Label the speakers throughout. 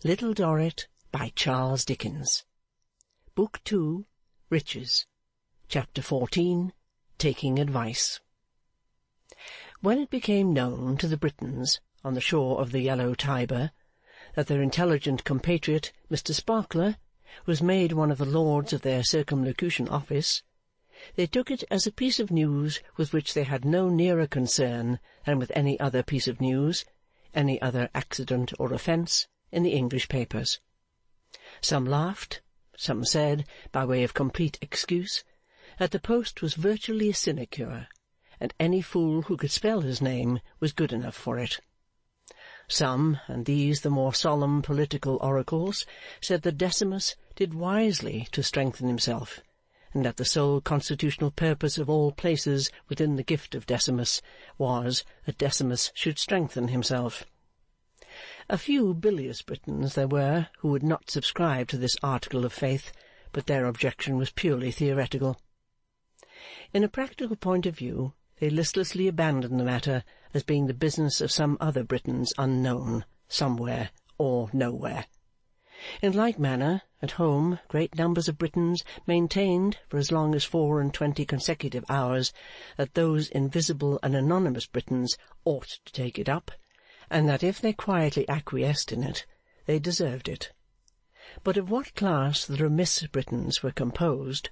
Speaker 1: Little Dorrit by Charles Dickens. Book 2, Riches. Chapter 14, Taking Advice. When it became known to the Britons on the shore of the yellow Tiber that their intelligent compatriot Mr. Sparkler was made one of the lords of their Circumlocution Office, they took it as a piece of news with which they had no nearer concern than with any other piece of news, any other accident or offence, in the English papers. Some laughed, some said, by way of complete excuse, that the post was virtually a sinecure, and any fool who could spell his name was good enough for it. Some, and these the more solemn political oracles, said that Decimus did wisely to strengthen himself, and that the sole constitutional purpose of all places within the gift of Decimus was that Decimus should strengthen himself. A few bilious Britons there were who would not subscribe to this article of faith, but their objection was purely theoretical. In a practical point of view, they listlessly abandoned the matter as being the business of some other Britons unknown, somewhere, or nowhere. In like manner, at home, great numbers of Britons maintained for as long as 24 consecutive hours that those invisible and anonymous Britons ought to take it up, and that if they quietly acquiesced in it, they deserved it. But of what class the remiss Britons were composed,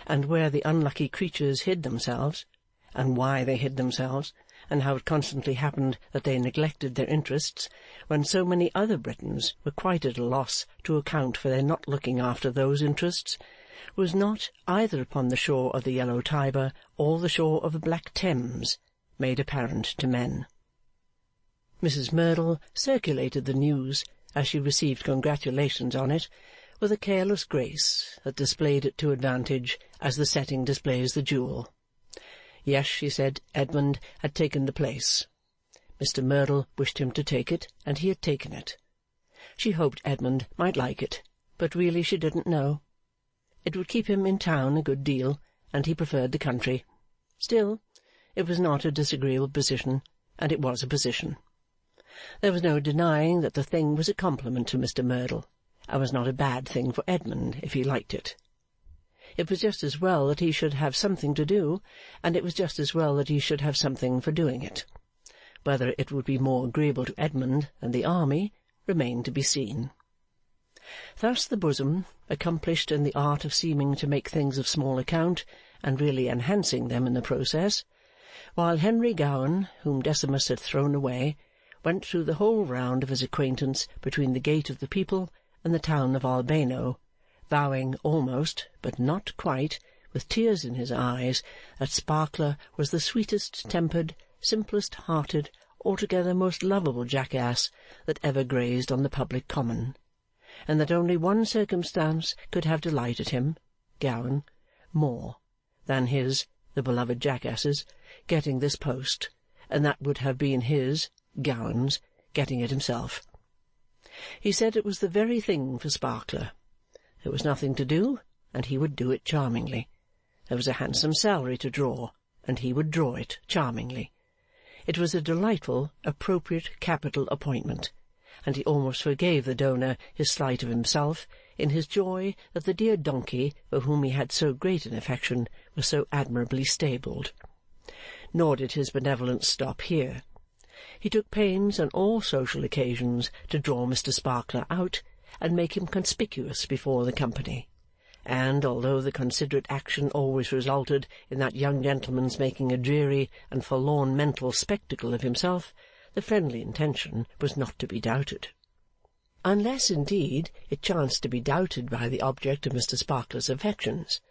Speaker 1: and where the unlucky creatures hid themselves, and why they hid themselves, and how it constantly happened that they neglected their interests, when so many other Britons were quite at a loss to account for their not looking after those interests, was not, either upon the shore of the yellow Tiber or the shore of the black Thames, made apparent to men. Mrs. Merdle circulated the news, as she received congratulations on it, with a careless grace that displayed it to advantage, as the setting displays the jewel. Yes, she said, Edmund had taken the place. Mr. Merdle wished him to take it, and he had taken it. She hoped Edmund might like it, but really she didn't know. It would keep him in town a good deal, and he preferred the country. Still, it was not a disagreeable position, and it was a position. There was no denying that the thing was a compliment to Mr. Merdle, and was not a bad thing for Edmund if he liked it. It was just as well that he should have something to do, and it was just as well that he should have something for doing it. Whether it would be more agreeable to Edmund than the army remained to be seen. Thus the bosom, accomplished in the art of seeming to make things of small account, and really enhancing them in the process, while Henry Gowan, whom Decimus had thrown away, went through the whole round of his acquaintance between the gate of the People and the town of Albano, vowing almost, but not quite, with tears in his eyes, that Sparkler was the sweetest-tempered, simplest-hearted, altogether most lovable jackass that ever grazed on the public common, and that only one circumstance could have delighted him, Gowan, more than his, the beloved jackass's, getting this post, and that would have been his, Gowan's, getting it himself. He said it was the very thing for Sparkler. There was nothing to do, and he would do it charmingly. There was a handsome salary to draw, and he would draw it charmingly. It was a delightful, appropriate, capital appointment, and he almost forgave the donor his slight of himself in his joy that the dear donkey for whom he had so great an affection was so admirably stabled. Nor did his benevolence stop here. He took pains on all social occasions to draw Mr. Sparkler out and make him conspicuous before the company, and although the considerate action always resulted in that young gentleman's making a dreary and forlorn mental spectacle of himself, the friendly intention was not to be doubted. Unless, indeed, it chanced to be doubted by the object of Mr. Sparkler's affections.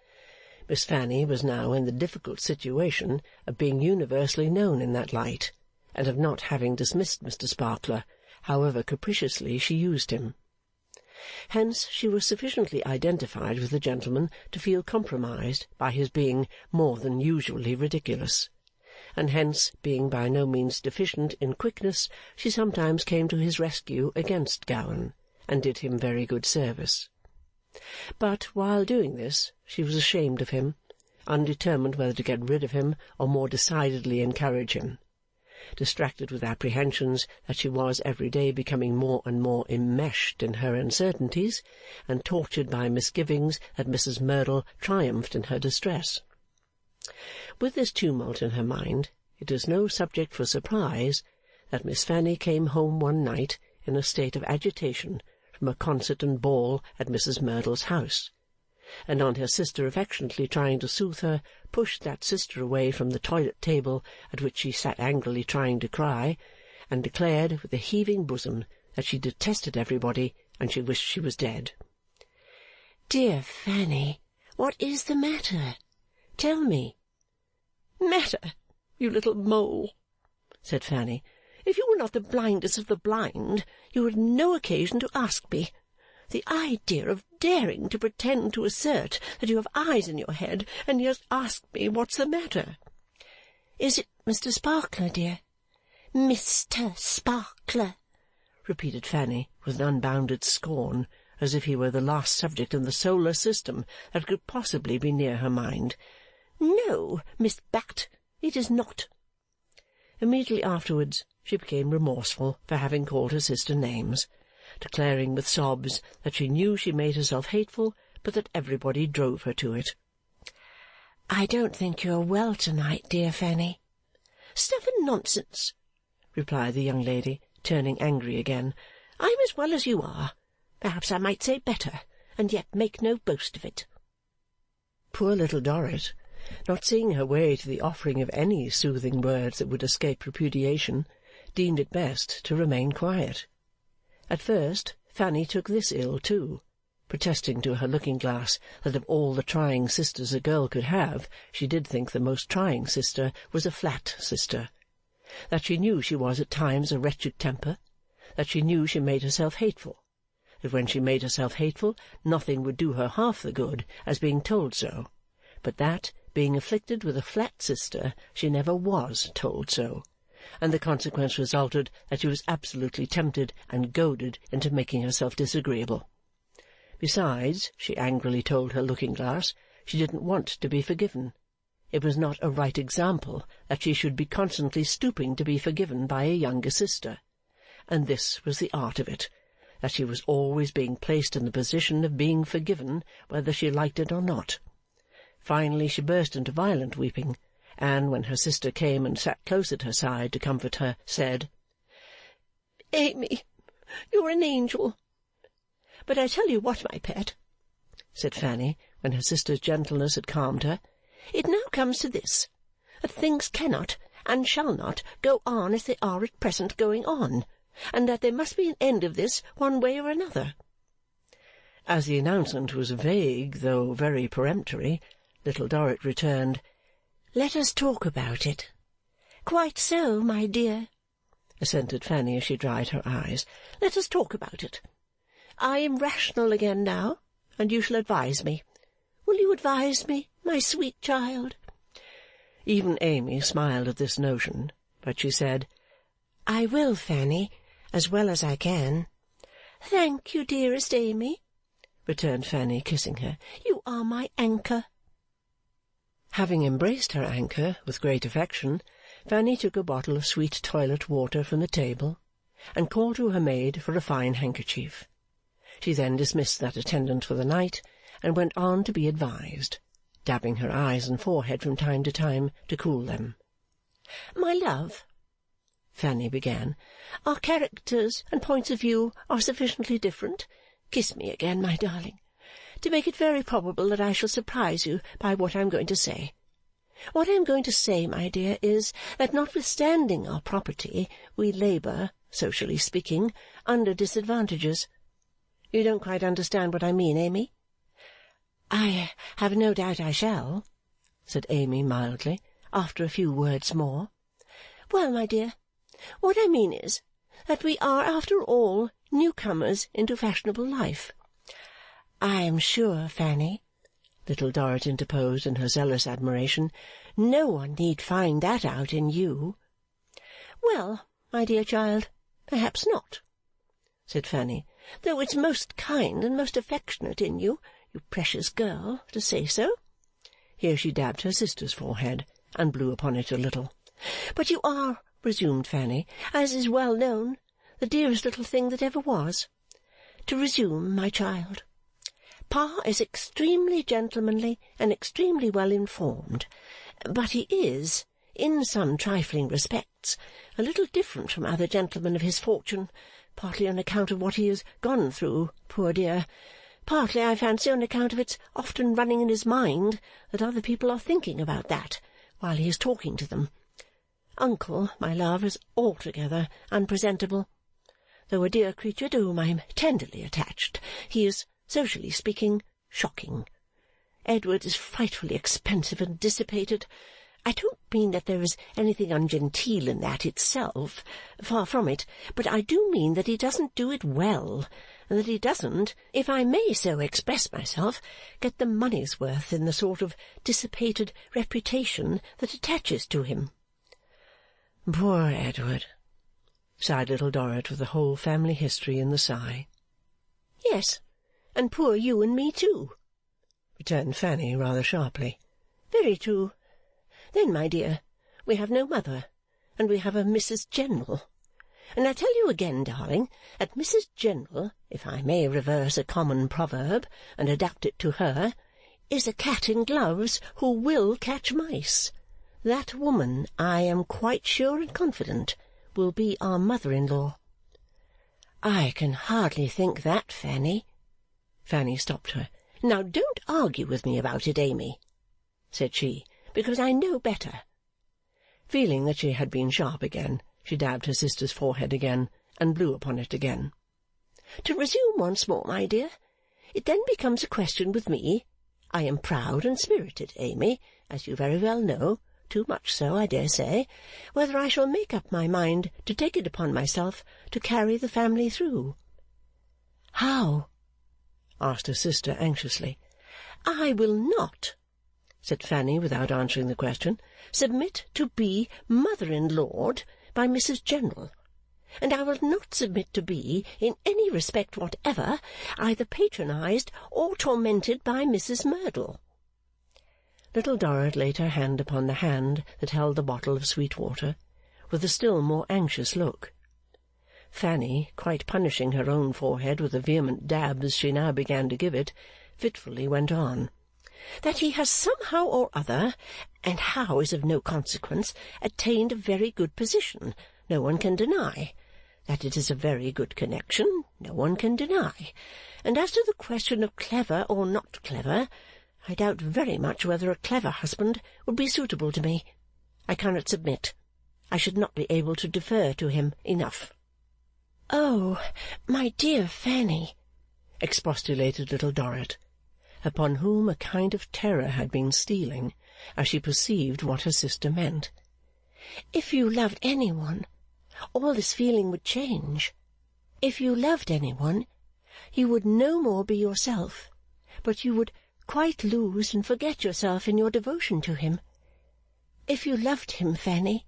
Speaker 1: Miss Fanny was now in the difficult situation of being universally known in that light, and of not having dismissed Mr. Sparkler, however capriciously she used him. Hence she was sufficiently identified with the gentleman to feel compromised by his being more than usually ridiculous, and hence, being by no means deficient in quickness, she sometimes came to his rescue against Gowan, and did him very good service. But, while doing this, she was ashamed of him, undetermined whether to get rid of him or more decidedly encourage him. distracted with apprehensions that she was every day becoming more and more enmeshed in her uncertainties, and tortured by misgivings that Mrs Merdle triumphed in her distress. With this tumult in her mind, it is no subject for surprise that Miss Fanny came home one night in a state of agitation from a concert and ball at Mrs Merdle's house, and on her sister affectionately trying to soothe her, pushed that sister away from the toilet table at which she sat angrily trying to cry, and declared with a heaving bosom that she detested everybody and she wished she was dead. "Dear Fanny, what is the matter? Tell me." "Matter, you little mole," said Fanny. "If you were not the blindest of the blind, you had no occasion to ask me. The idea of daring to pretend to assert that you have eyes in your head, and yet ask me what's the matter." "Is it Mr Sparkler, dear?" "Mr Sparkler," repeated Fanny, with an unbounded scorn, as if he were the last subject in the solar system that could possibly be near her mind. "No, Miss Bat, it is not." Immediately afterwards she became remorseful for having called her sister names, declaring with sobs that she knew she made herself hateful, but that everybody drove her to it. "I don't think you are well to-night, dear Fanny." "Stuff and nonsense," replied the young lady, turning angry again. "I'm as well as you are. Perhaps I might say better, and yet make no boast of it." Poor Little Dorrit, not seeing her way to the offering of any soothing words that would escape repudiation, deemed it best to remain quiet. At first Fanny took this ill too, protesting to her looking-glass that of all the trying sisters a girl could have, she did think the most trying sister was a flat sister, that she knew she was at times a wretched temper, that she knew she made herself hateful, that when she made herself hateful nothing would do her half the good as being told so, but that, being afflicted with a flat sister, she never was told so, and the consequence resulted that she was absolutely tempted and goaded into making herself disagreeable. Besides, she angrily told her looking-glass, she didn't want to be forgiven. It was not a right example that she should be constantly stooping to be forgiven by a younger sister, and this was the art of it, that she was always being placed in the position of being forgiven whether she liked it or not. Finally she burst into violent weeping, and, when her sister came and sat close at her side to comfort her, said, "Amy, you're an angel. But I tell you what, my pet," said Fanny, when her sister's gentleness had calmed her, "it now comes to this, that things cannot and shall not go on as they are at present going on, and that there must be an end of this one way or another." As the announcement was vague though very peremptory, Little Dorrit returned, "Let us talk about it." "Quite so, my dear," assented Fanny as she dried her eyes. "Let us talk about it. I am rational again now, and you shall advise me. Will you advise me, my sweet child?" Even Amy smiled at this notion, but she said, "I will, Fanny, as well as I can." "Thank you, dearest Amy," returned Fanny, kissing her. "You are my anchor." Having embraced her anchor with great affection, Fanny took a bottle of sweet toilet water from the table, and called to her maid for a fine handkerchief. She then dismissed that attendant for the night, and went on to be advised, dabbing her eyes and forehead from time to time to cool them. "My love," Fanny began, "our characters and points of view are sufficiently different, kiss me again, my darling, to make it very probable that I shall surprise you by what I am going to say. What I am going to say, my dear, is, that notwithstanding our property, we labour, socially speaking, under disadvantages. You don't quite understand what I mean, Amy?" "I have no doubt I shall," said Amy mildly, after a few words more. "Well, my dear, what I mean is, that we are, after all, newcomers into fashionable life." "I am sure, Fanny," Little Dorrit interposed in her zealous admiration, "no one need find that out in you." "Well, my dear child, perhaps not," said Fanny, "though it's most kind and most affectionate in you, you precious girl, to say so." Here she dabbed her sister's forehead, and blew upon it a little. "But you are resumed Fanny, as is well known, the dearest little thing that ever was. To resume, my child. Pa is extremely gentlemanly and extremely well informed, but he is, in some trifling respects, a little different from other gentlemen of his fortune, partly on account of what he has gone through, poor dear, partly, I fancy, on account of its often running in his mind that other people are thinking about that while he is talking to them. Uncle, my love, is altogether unpresentable. Though a dear creature to whom I am tenderly attached, he is, socially speaking, shocking. Edward is frightfully expensive and dissipated. I don't mean that there is anything ungenteel in that itself, far from it, but I do mean that he doesn't do it well, and that he doesn't, if I may so express myself, get the money's worth in the sort of dissipated reputation that attaches to him. Poor Edward! Sighed Little Dorrit, with the whole family history in the sigh. Yes, and poor you and me too, returned Fanny rather sharply. Very true. Then, my dear, we have no mother, and we have a Mrs. General. And I tell you again, darling, that Mrs. General, if I may reverse a common proverb and adapt it to her, is a cat in gloves who will catch mice. That woman, I am quite sure and confident, will be our mother-in-law. I can hardly think that, Fanny. Fanny stopped her. Now don't argue with me about it, Amy, said she, because I know better. Feeling that she had been sharp again, she dabbed her sister's forehead again, and blew upon it again. To resume once more, my dear, it then becomes a question with me. I am proud and spirited, Amy, as you very well know, too much so, I dare say, whether I shall make up my mind to take it upon myself to carry the family through. How? Asked her sister anxiously. I will not, said Fanny, without answering the question, submit to be mother-in-lawed by Mrs. General, and I will not submit to be, in any respect whatever, either patronized or tormented by Mrs. Merdle. Little Dorrit laid her hand upon the hand that held the bottle of sweet water, with a still more anxious look. Fanny, quite punishing her own forehead with the vehement dabs she now began to give it, fitfully went on. That he has somehow or other, and how is of no consequence, attained a very good position, no one can deny. That it is a very good connection, no one can deny. And as to the question of clever or not clever, I doubt very much whether a clever husband would be suitable to me. I cannot submit. I should not be able to defer to him enough. Oh, my dear Fanny, expostulated Little Dorrit, upon whom a kind of terror had been stealing, as she perceived what her sister meant. If you loved any one, all this feeling would change. If you loved any one, you would no more be yourself, but you would quite lose and forget yourself in your devotion to him. If you loved him, Fanny.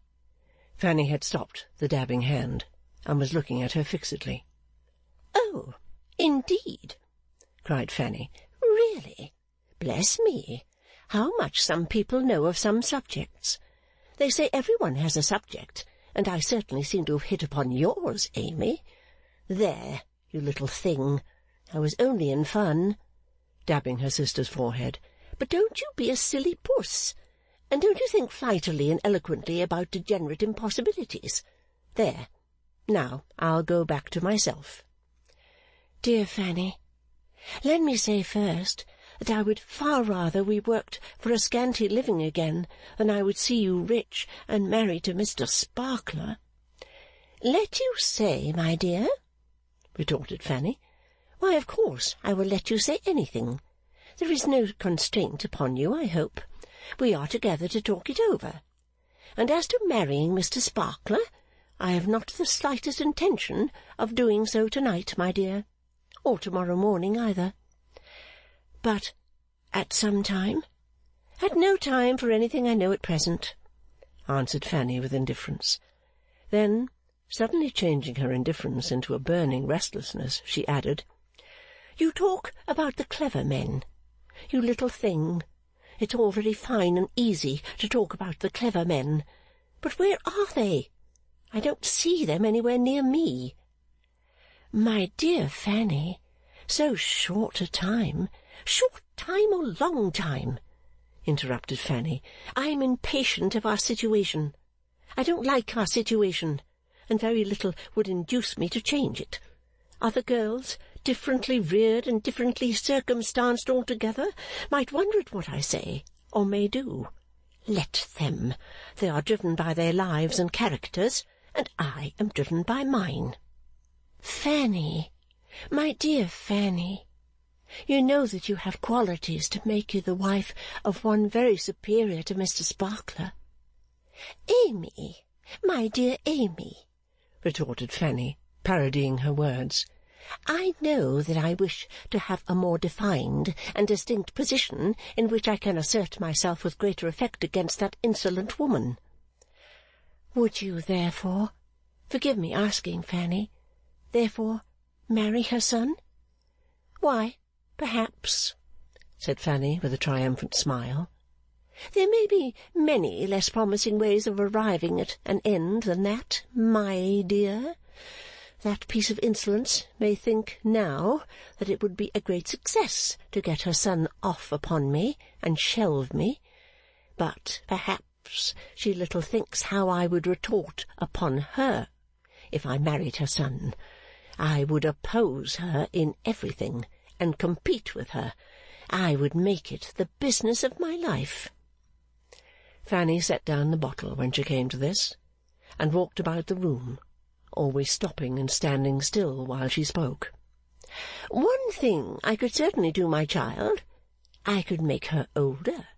Speaker 1: Fanny had stopped the dabbing hand, and was looking at her fixedly. Oh, indeed, cried Fanny. Really? Bless me! How much some people know of some subjects! They say every one has a subject, and I certainly seem to have hit upon yours, Amy. There, you little thing! I was only in fun, dabbing her sister's forehead. But don't you be a silly puss, and don't you think flightily and eloquently about degenerate impossibilities. There! Now I'll go back to myself. Dear Fanny, let me say first that I would far rather we worked for a scanty living again than I would see you rich and married to Mr. Sparkler. Let you say, my dear? Retorted Fanny. Why, of course I will let you say anything. There is no constraint upon you, I hope. We are together to talk it over. And as to marrying Mr. Sparkler, I have not the slightest intention of doing so to-night, my dear, or to-morrow morning either. But at some time? At no time for anything I know at present, answered Fanny with indifference. Then, suddenly changing her indifference into a burning restlessness, she added, You talk about the clever men. You little thing! It's all very fine and easy to talk about the clever men. But where are they?
Speaker 2: I don't see them anywhere near me.' 'My dear Fanny, so short a time—' 'Short time or long time,' interrupted Fanny, 'I am impatient of our situation. I don't like our situation, and very little would induce me to change it. Other girls, differently reared and differently circumstanced altogether, might wonder at what I say, or may do. Let them. They are driven by their lives and characters, and I am driven by mine.' 'Fanny, my dear Fanny, you know that you have qualities to make you the wife of one very superior to Mr Sparkler.' 'Amy, my dear Amy,' retorted Fanny, parodying her words, 'I know that I wish to have a more defined and distinct position in which I can assert myself with greater effect against that insolent woman.' 'Would you therefore, forgive me asking, Fanny, therefore marry her son?' 'Why, perhaps,' said Fanny with a triumphant smile. 'There may be many less promising ways of arriving at an end than that, my dear. That piece of insolence may think now that it would be a great success to get her son off upon me and shelve me, but perhaps she little thinks how I would retort upon her if I married her son. I would oppose her in everything, and compete with her. I would make it the business of my life.' Fanny set down the bottle when she came to this, and walked about the room, always stopping and standing still while she spoke. 'One thing I could certainly do, my child. I could make her older,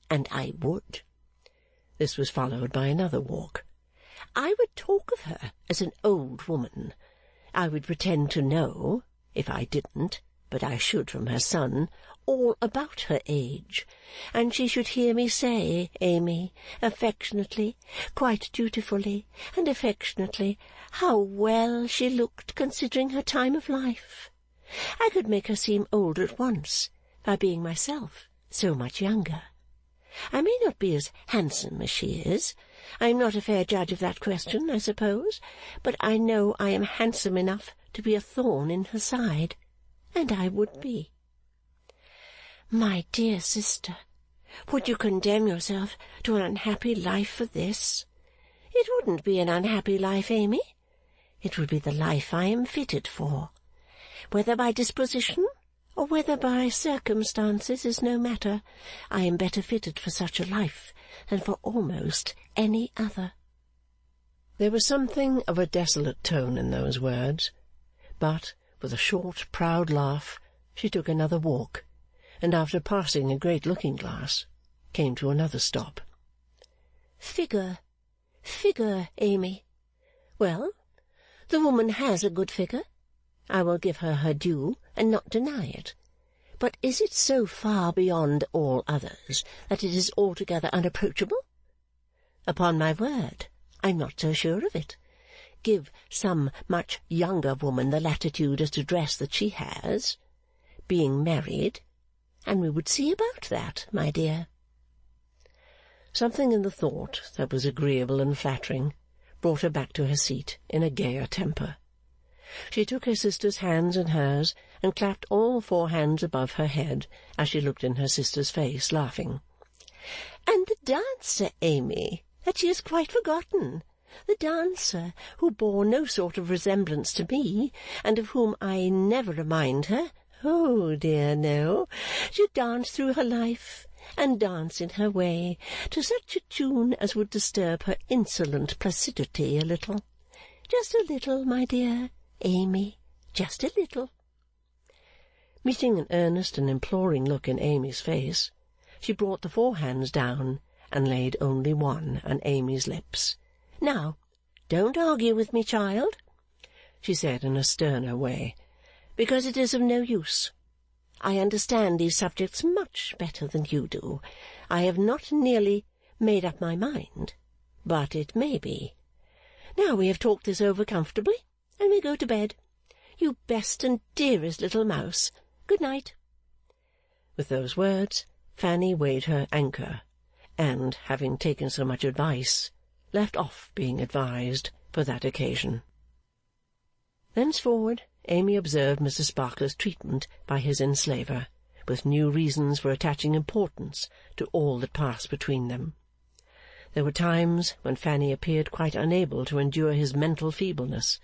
Speaker 2: and I would.' This was followed by another walk. 'I would talk of her as an old woman. I would pretend to know, if I didn't, but I should from her son, all about her age, and she should hear me say, Amy, affectionately, quite dutifully and affectionately, how well she looked considering her time of life. I could make her seem older at once, by being myself so much younger. I may not be as handsome as she is. I am not a fair judge of that question, I suppose, but I know I am handsome enough to be a thorn in her side, and I would be.' 'My dear sister, would you condemn yourself to an unhappy life for this?' 'It wouldn't be an unhappy life, Amy. It would be the life I am fitted for. Whether by disposition or whether by circumstances is no matter. I am better fitted for such a life than for almost any other.' There was something of a desolate tone in those words, but, with a short proud laugh, she took another walk, and after passing a great looking-glass, came to another stop. 'Figure, Amy. Well, the woman has a good figure. I will give her her due, and not deny it. But is it so far beyond all others that it is altogether unapproachable? Upon my word, I am not so sure of it. Give some much younger woman the latitude as to dress that she has, being married, and we would see about that, my dear.' Something in the thought that was agreeable and flattering brought her back to her seat in a gayer temper. She took her sister's hands in hers, and clapped all four hands above her head as she looked in her sister's face, laughing. 'And the dancer, Amy, that she has quite forgotten. The dancer who bore no sort of resemblance to me, and of whom I never remind her, oh dear no, should dance through her life, and dance in her way, to such a tune as would disturb her insolent placidity a little. Just a little, my dear Amy, just a little.' Meeting an earnest and imploring look in Amy's face, she brought the four hands down, and laid only one on Amy's lips. 'Now, don't argue with me, child,' she said in a sterner way, 'because it is of no use. I understand these subjects much better than you do. I have not nearly made up my mind, but it may be. Now we have talked this over comfortably, and we go to bed. You best and dearest little mouse, good night.' With those words, Fanny weighed her anchor, and, having taken so much advice, left off being advised
Speaker 1: for that occasion. Thenceforward, Amy observed Mr. Sparkler's treatment by his enslaver, with new reasons for attaching importance to all that passed between them. There were times when Fanny appeared quite unable to endure his mental feebleness,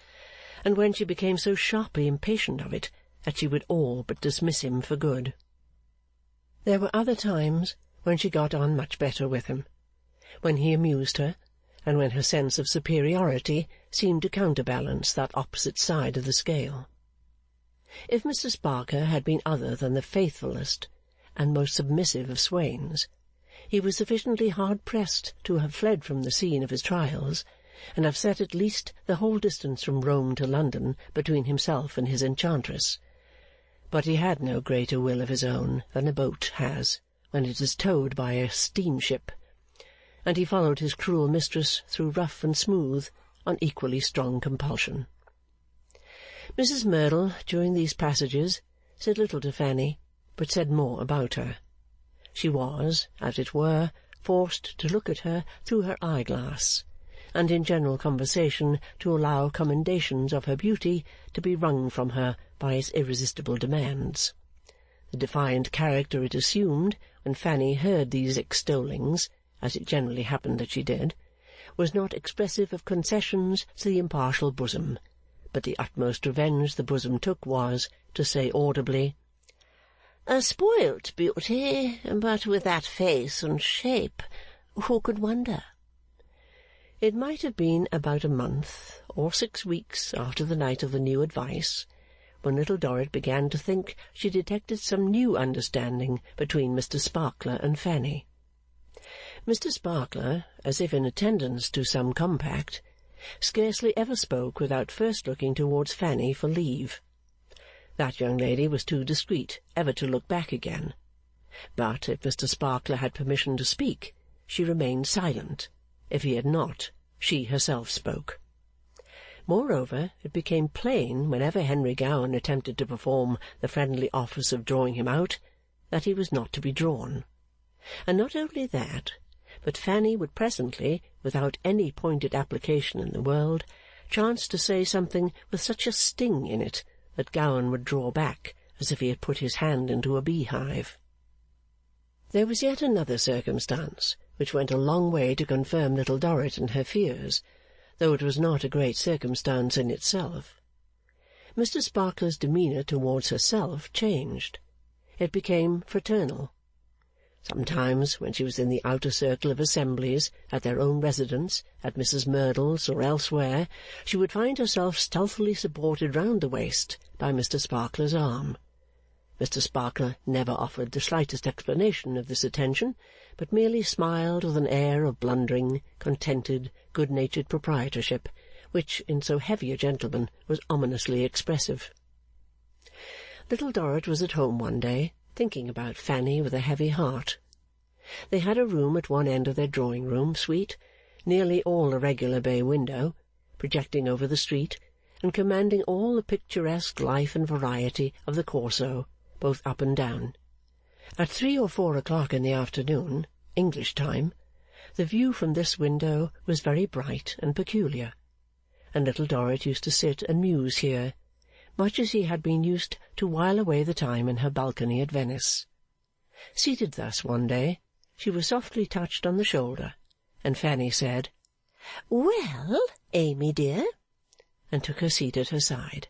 Speaker 1: and when she became so sharply impatient of it that she would all but dismiss him for good. There were other times when she got on much better with him, when he amused her, and when her sense of superiority seemed to counterbalance that opposite side of the scale. If Mr. Sparkler had been other than the faithfullest and most submissive of swains, he was sufficiently hard-pressed to have fled from the scene of his trials, and have set at least the whole distance from Rome to London between himself and his enchantress. But he had no greater will of his own than a boat has when it is towed by a steamship, and he followed his cruel mistress through rough and smooth on equally strong compulsion. Mrs. Merdle, during these passages, said little to Fanny, but said more about her. She was, as it were, forced to look at her through her eye-glass, and in general conversation to allow commendations of her beauty to be wrung from her by its irresistible demands. The defiant character it assumed when Fanny heard these extollings, as it generally happened that she did, was not expressive of concessions to the impartial bosom, but the utmost revenge the bosom took was to say audibly, "A spoilt beauty, but with that face and shape, who could wonder?" It might have been about a month or 6 weeks after the night of the new advice, when Little Dorrit began to think she detected some new understanding between Mr. Sparkler and Fanny. Mr. Sparkler, as if in attendance to some compact, scarcely ever spoke without first looking towards Fanny for leave. That young lady was too discreet ever to look back again, but if Mr. Sparkler had permission to speak, she remained silent. If he had not, she herself spoke. Moreover, it became plain whenever Henry Gowan attempted to perform the friendly office of drawing him out, that he was not to be drawn. And not only that, but Fanny would presently, without any pointed application in the world, chance to say something with such a sting in it that Gowan would draw back as if he had put his hand into a beehive. There was yet another circumstance which went a long way to confirm Little Dorrit in her fears, though it was not a great circumstance in itself. Mr. Sparkler's demeanour towards herself changed. It became fraternal. Sometimes, when she was in the outer circle of assemblies, at their own residence, at Mrs. Merdle's, or elsewhere, she would find herself stealthily supported round the waist by Mr. Sparkler's arm. Mr. Sparkler never offered the slightest explanation of this attention, but merely smiled with an air of blundering, contented, good-natured proprietorship, which, in so heavy a gentleman, was ominously expressive. Little Dorrit was at home one day, thinking about Fanny with a heavy heart. They had a room at one end of their drawing-room suite, nearly all a regular bay window, projecting over the street, and commanding all the picturesque life and variety of the Corso, both up and down. At 3 or 4 o'clock in the afternoon, English time, the view from this window was very bright and peculiar, and Little Dorrit used to sit and muse here, much as he had been used to while away the time in her balcony at Venice. Seated thus one day, she was softly touched on the shoulder, and Fanny said, "Well, Amy dear," and took her seat at her side.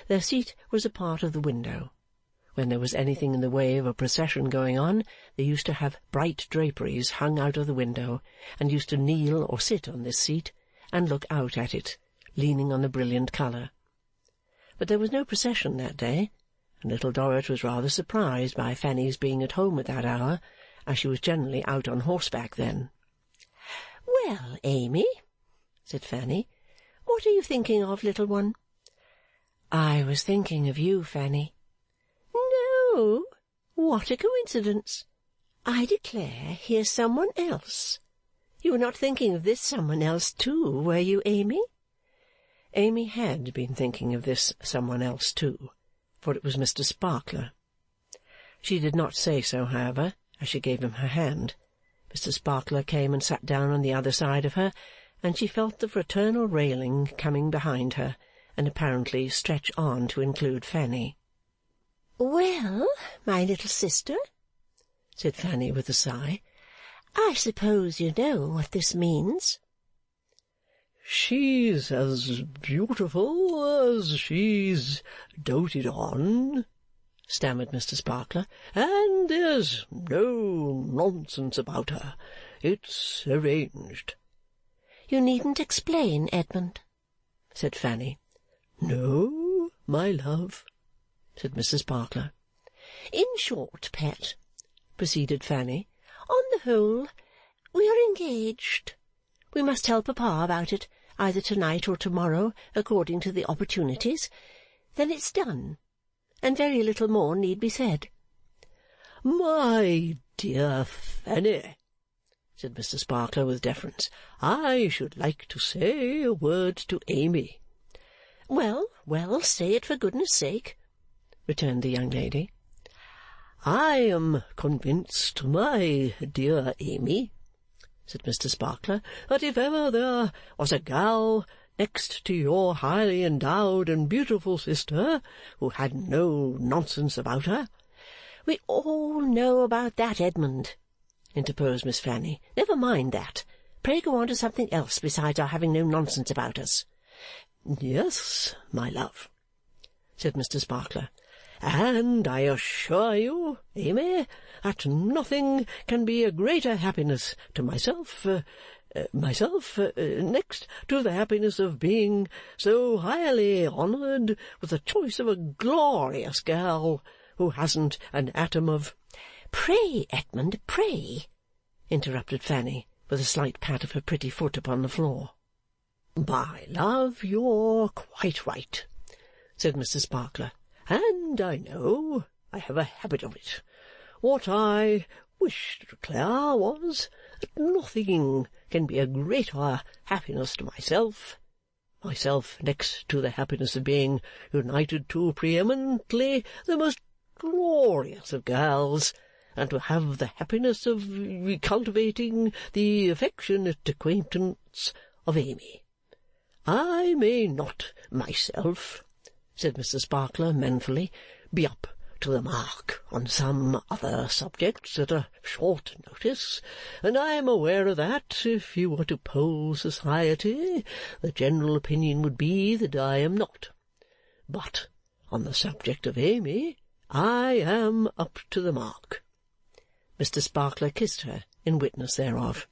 Speaker 1: Their seat was a part of the window. When there was anything in the way of a procession going on, they used to have bright draperies hung out of the window, and used to kneel or sit on this seat, and look out at it, leaning on the brilliant colour. But there was no procession that day, and Little Dorrit was rather surprised by Fanny's being at home at that hour, as she was generally out on horseback then. "Well, Amy," said Fanny, "what are you thinking of, little one?" "I was thinking of you, Fanny." "No? What a coincidence! I declare here's some one else. You were not thinking of this some one else too, were you, Amy?" Amy had been thinking of this some one else too, for it was Mr. Sparkler. She did not say so, however, as she gave him her hand. Mr. Sparkler came and sat down on the other side of her, and she felt the fraternal railing coming behind her, and apparently stretch on to include Fanny.
Speaker 2: "Well, my little sister," said Fanny with a sigh, "I suppose you know what this means?"
Speaker 3: "She's as beautiful as she's doted on," stammered Mr. Sparkler, "and there's no nonsense about her. It's arranged."
Speaker 2: "You needn't explain, Edmund," said Fanny.
Speaker 3: "No, my love," said Mr. Sparkler.
Speaker 2: "In short, pet," proceeded Fanny, "on the whole, we are engaged. We must tell papa about it, either to-night or to-morrow, according to the opportunities. Then it's done, and very little more need be said."
Speaker 3: "My dear Fanny," said Mr. Sparkler with deference, "I should like to say a word to Amy."
Speaker 2: "Well, well, say it for goodness' sake," returned the young lady.
Speaker 3: "I am convinced, my dear Amy," said Mr. Sparkler, "that if ever there was a gal next to your highly endowed and beautiful sister who had no nonsense about her—"
Speaker 2: "We all know about that, Edmund," interposed Miss Fanny. "Never mind that. Pray go on to something else besides our having no nonsense about us."
Speaker 3: "Yes, my love," said Mr. Sparkler, "and I assure you, Amy, that nothing can be a greater happiness to myself, next to the happiness of being so highly honoured with the choice of a glorious girl who hasn't an atom of—"
Speaker 2: "Pray, Edmund, pray," interrupted Fanny, with a slight pat of her pretty foot upon the floor.
Speaker 3: "My love, you're quite right," said Mr. Sparkler, "and I know I have a habit of it. What I wished to declare was that nothing can be a greater happiness to myself next to the happiness of being united to pre-eminently the most glorious of girls, and to have the happiness of cultivating the affectionate acquaintance of Amy. I may not myself," said Mr. Sparkler manfully, "be up to the mark on some other subjects at a short notice, and I am aware of that. If you were to poll society, the general opinion would be that I am not. But on the subject of Amy, I am up to the mark."
Speaker 1: Mr. Sparkler kissed her in witness thereof.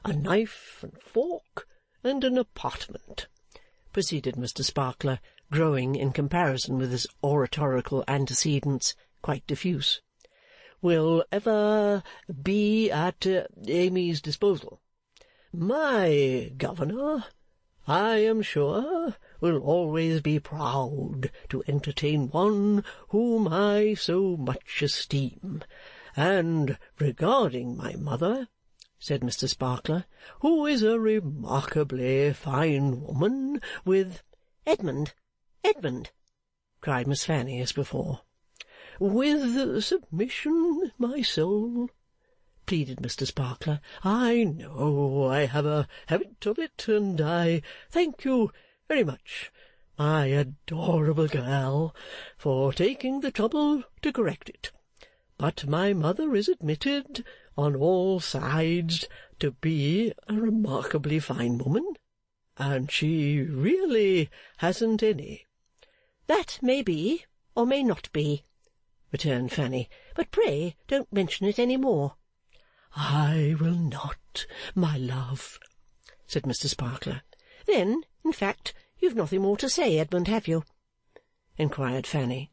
Speaker 3: "A knife and fork and an apartment,"
Speaker 1: proceeded Mr. Sparkler, growing, in comparison with his oratorical antecedents, quite diffuse,
Speaker 3: "will ever be at Amy's disposal. My governor, I am sure, will always be proud to entertain one whom I so much esteem. And regarding my mother," said Mr. Sparkler, "who is a remarkably fine woman with—"
Speaker 2: "Edmund, Edmund!"
Speaker 1: cried Miss Fanny as before.
Speaker 3: "With submission, my soul," pleaded Mr. Sparkler. "I know I have a habit of it, and I thank you very much, my adorable girl, for taking the trouble to correct it. But my mother is admitted on all sides to be a remarkably fine woman, and she really hasn't any."
Speaker 2: "That may be, or may not be," returned Fanny, "but pray don't mention it any more."
Speaker 3: "I will not, my love," said Mr. Sparkler.
Speaker 2: "Then, in fact, you've nothing more to say, Edmund, have you?" inquired Fanny.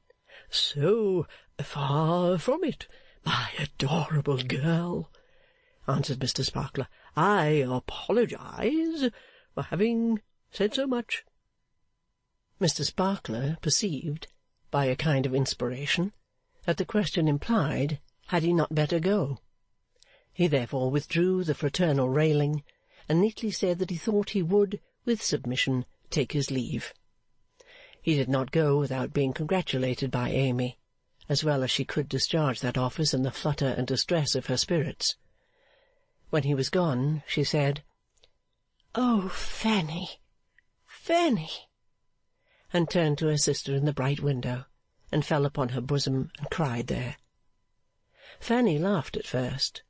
Speaker 3: "So far from it, my adorable girl," answered Mr. Sparkler. "I apologize for having said so much."
Speaker 1: Mr. Sparkler perceived, by a kind of inspiration, that the question implied, had he not better go? He therefore withdrew the fraternal railing, and neatly said that he thought he would, with submission, take his leave. He did not go without being congratulated by Amy, as well as she could discharge that office in the flutter and distress of her spirits. When he was gone, she said,
Speaker 2: 'O Fanny, Fanny!'
Speaker 1: and turned to her sister in the bright window, and fell upon her bosom and cried there. Fanny laughed at first,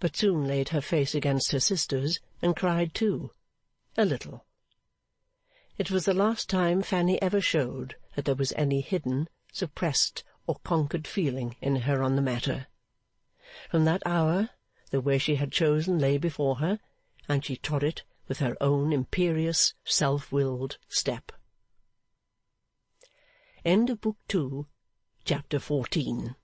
Speaker 1: but soon laid her face against her sister's and cried too, a little. It was the last time Fanny ever showed that there was any hidden, suppressed, or conquered feeling in her on the matter. From that hour the way she had chosen lay before her, and she trod it with her own imperious, self-willed step. End of Book 2, Chapter 14.